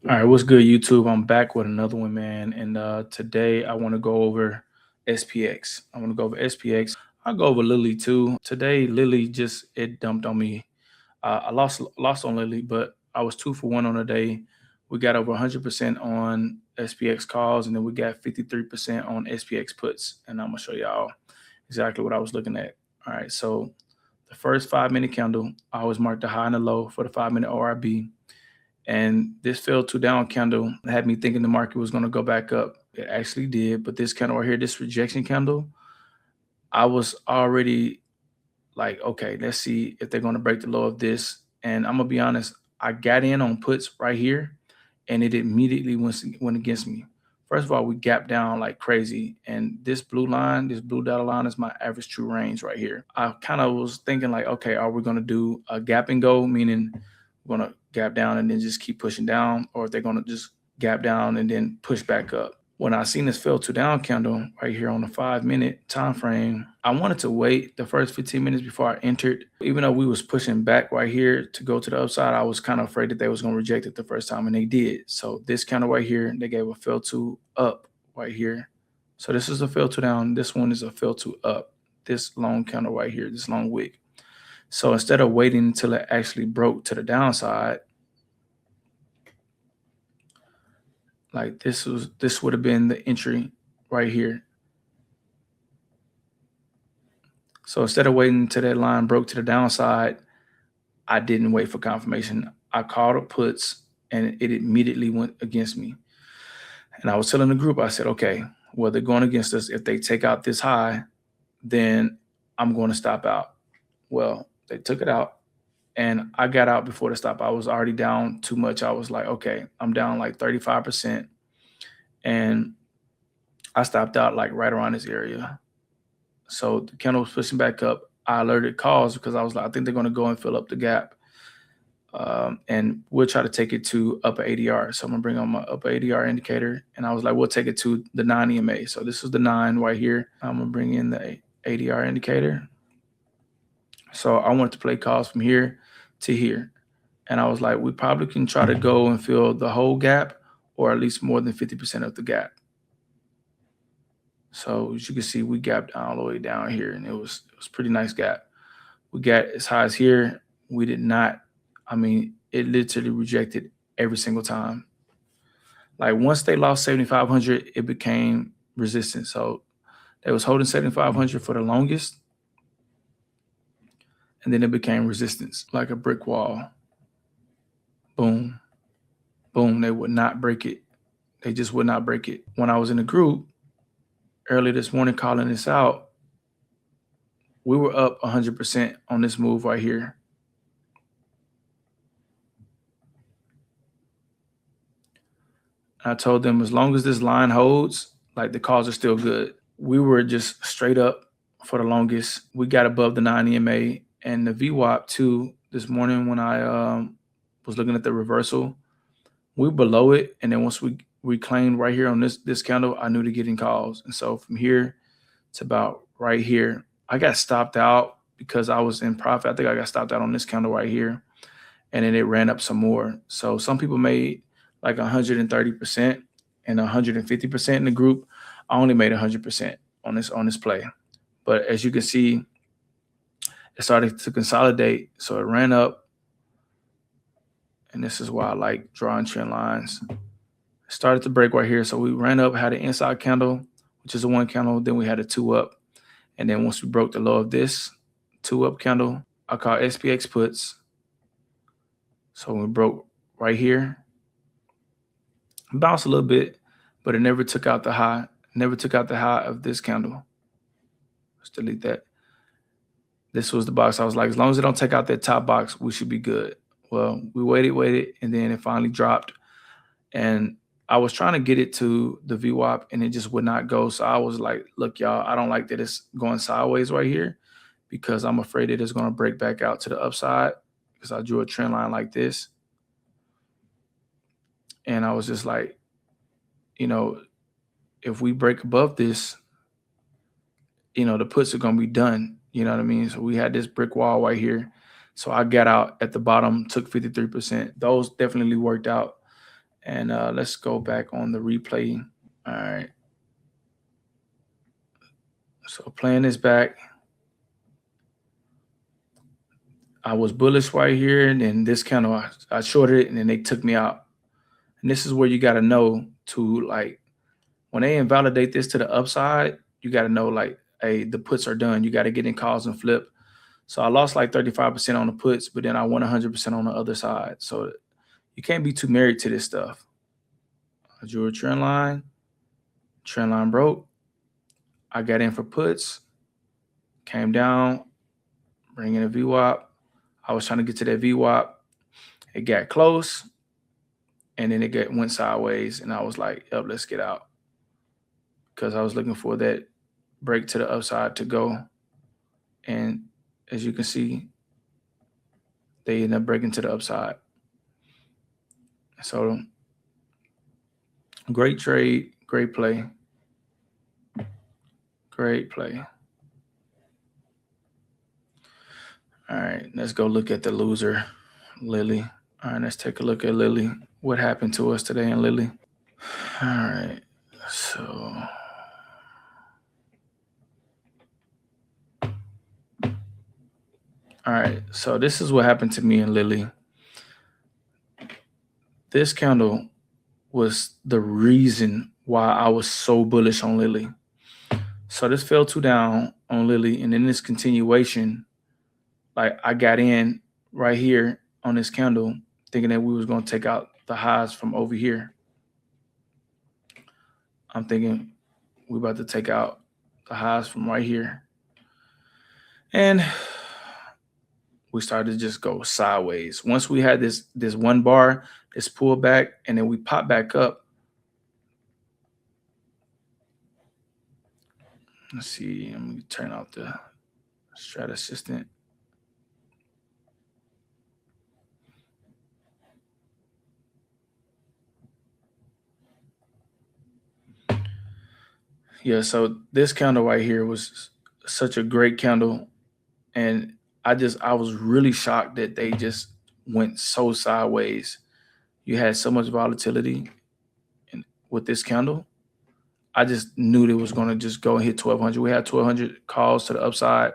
All right, what's good, YouTube? I'm back with another one, man. And today I want to go over SPX. I want to go over SPX. I'll go over Lilly too. Today, Lilly just it dumped on me. I lost on Lilly, but I was 2 for 1 on the day. We got over 100% on SPX calls, and then we got 53% on SPX puts. And I'm gonna show y'all exactly what I was looking at. All right, so the first 5 minute candle, I always mark the high and the low for the 5 minute ORB. And this fell to down candle had me thinking the market was going to go back up. It actually did, but this candle right here, this rejection candle, I was already like, okay, let's see if they're going to break the low of this. And I'm gonna be honest, I got in on puts right here, and it immediately went against me. First of all, we gapped down like crazy, and this blue line, this blue dotted line, is my average true range right here. I kind of was thinking like, okay, are we gonna do a gap and go, meaning we're gonna gap down and then just keep pushing down, or if they're gonna just gap down and then push back up? When I seen this fell to down candle right here on the 5 minute time frame, I wanted to wait the first 15 minutes before I entered. Even though we was pushing back right here to go to the upside, I was kind of afraid that they was going to reject it the first time, and they did. So this candle right here, they gave a fell to up right here. So this is a fell to down. This one is a fell to up. This long candle right here, this long wick. So instead of waiting until it actually broke to the downside, like this would have been the entry right here. So instead of waiting until that line broke to the downside, I didn't wait for confirmation. I called up puts, and it immediately went against me. And I was telling the group, I said, okay, well, they're going against us. If they take out this high, then I'm going to stop out. Well, they took it out, and I got out before the stop. I was already down too much. I was like, okay, I'm down like 35%. And I stopped out like right around this area. So the candle was pushing back up. I alerted calls because I was like, I think they're going to go and fill up the gap. And we'll try to take it to upper ADR. So I'm going to bring on my upper ADR indicator. And I was like, we'll take it to the 9 EMA. So this is the 9 right here. I'm going to bring in the ADR indicator. So I wanted to play calls from here to here. And I was like, we probably can try to go and fill the whole gap, or at least more than 50% of the gap. So as you can see, we gapped all the way down here, and it was pretty nice gap. We got as high as here. We did not. I mean, it literally rejected every single time. Like once they lost 7,500, it became resistance. So they was holding 7,500 for the longest, and then it became resistance, like a brick wall. Boom, boom. They would not break it. They just would not break it. When I was in the group earlier this morning calling this out, we were up 100% on this move right here. I told them as long as this line holds, like the calls are still good. We were just straight up for the longest. We got above the 9 EMA and the VWAP too this morning when I was looking at the reversal. We were below it, and then once we reclaimed right here on this candle, I knew to get in calls. And so from here to about right here, I got stopped out because I was in profit. I think I got stopped out on this candle right here, and then it ran up some more. So some people made like 130% and 150% in the group. I only made 100% on this play. But as you can see, it started to consolidate. So it ran up. And this is why I like drawing trend lines. It started to break right here. So we ran up, had an inside candle, which is a 1 candle. Then we had a 2 up. And then once we broke the low of this 2 up candle, I call SPX puts. So we broke right here, bounced a little bit, but it never took out the high. Never took out the high of this candle. Let's delete that. This was the box. I was like, as long as it don't take out that top box, we should be good. Well, we waited, and then it finally dropped. And I was trying to get it to the VWAP, and it just would not go. So I was like, look, y'all, I don't like that it's going sideways right here, because I'm afraid that it's going to break back out to the upside, because I drew a trend line like this. And I was just like, you know, if we break above this, you know, the puts are going to be done. You know what I mean? So we had this brick wall right here. So I got out at the bottom, took 53%. Those definitely worked out. And let's go back on the replay. All right. So playing this back. I was bullish right here, and then this candle, I shorted it, and then they took me out. And this is where you got to know to, like, when they invalidate this to the upside, you got to know, like, hey, the puts are done. You got to get in calls and flip. So I lost like 35% on the puts, but then I won 100% on the other side. So you can't be too married to this stuff. I drew a trend line broke. I got in for puts, came down, bring in a VWAP. I was trying to get to that VWAP. It got close, and then it went sideways, and I was like, yep, let's get out. Because I was looking for that break to the upside to go. And as you can see, they end up breaking to the upside. So great trade, great play. Great play. All right, let's go look at the loser, Lilly. All right, let's take a look at Lilly. What happened to us today in Lilly? All right, so this is what happened to me in Lilly. This candle was the reason why I was so bullish on Lilly. So this fell 2 down on Lilly, and in this continuation, like, I got in right here on this candle thinking that we was going to take out the highs from over here. I'm thinking we're about to take out the highs from right here. And we started to just go sideways. Once we had this one bar, this pullback, and then we pop back up. Let's see. Let me turn off the Strat Assistant. Yeah, so this candle right here was such a great candle. And I was really shocked that they just went so sideways. You had so much volatility with this candle. I just knew it was going to just go and hit 1,200. We had 1,200 calls to the upside.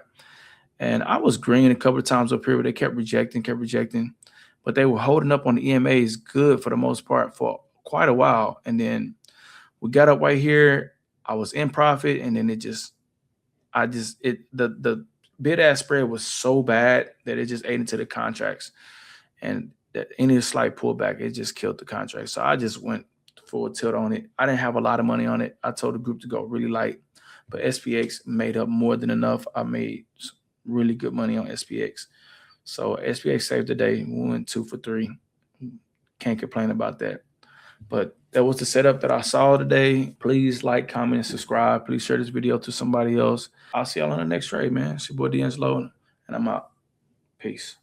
And I was green a couple of times up here, but they kept rejecting. But they were holding up on the EMAs good for the most part for quite a while. And then we got up right here. I was in profit, and then the bid-ask spread was so bad that it just ate into the contracts. And that any slight pullback, it just killed the contract. So I just went full tilt on it. I didn't have a lot of money on it. I told the group to go really light. But SPX made up more than enough. I made really good money on SPX. So SPX saved the day. We went 2 for 3. Can't complain about that. But that was the setup that I saw today. Please like, comment, and subscribe. Please share this video to somebody else. I'll see y'all on the next trade, man. It's your boy D'Angelo, and I'm out. Peace.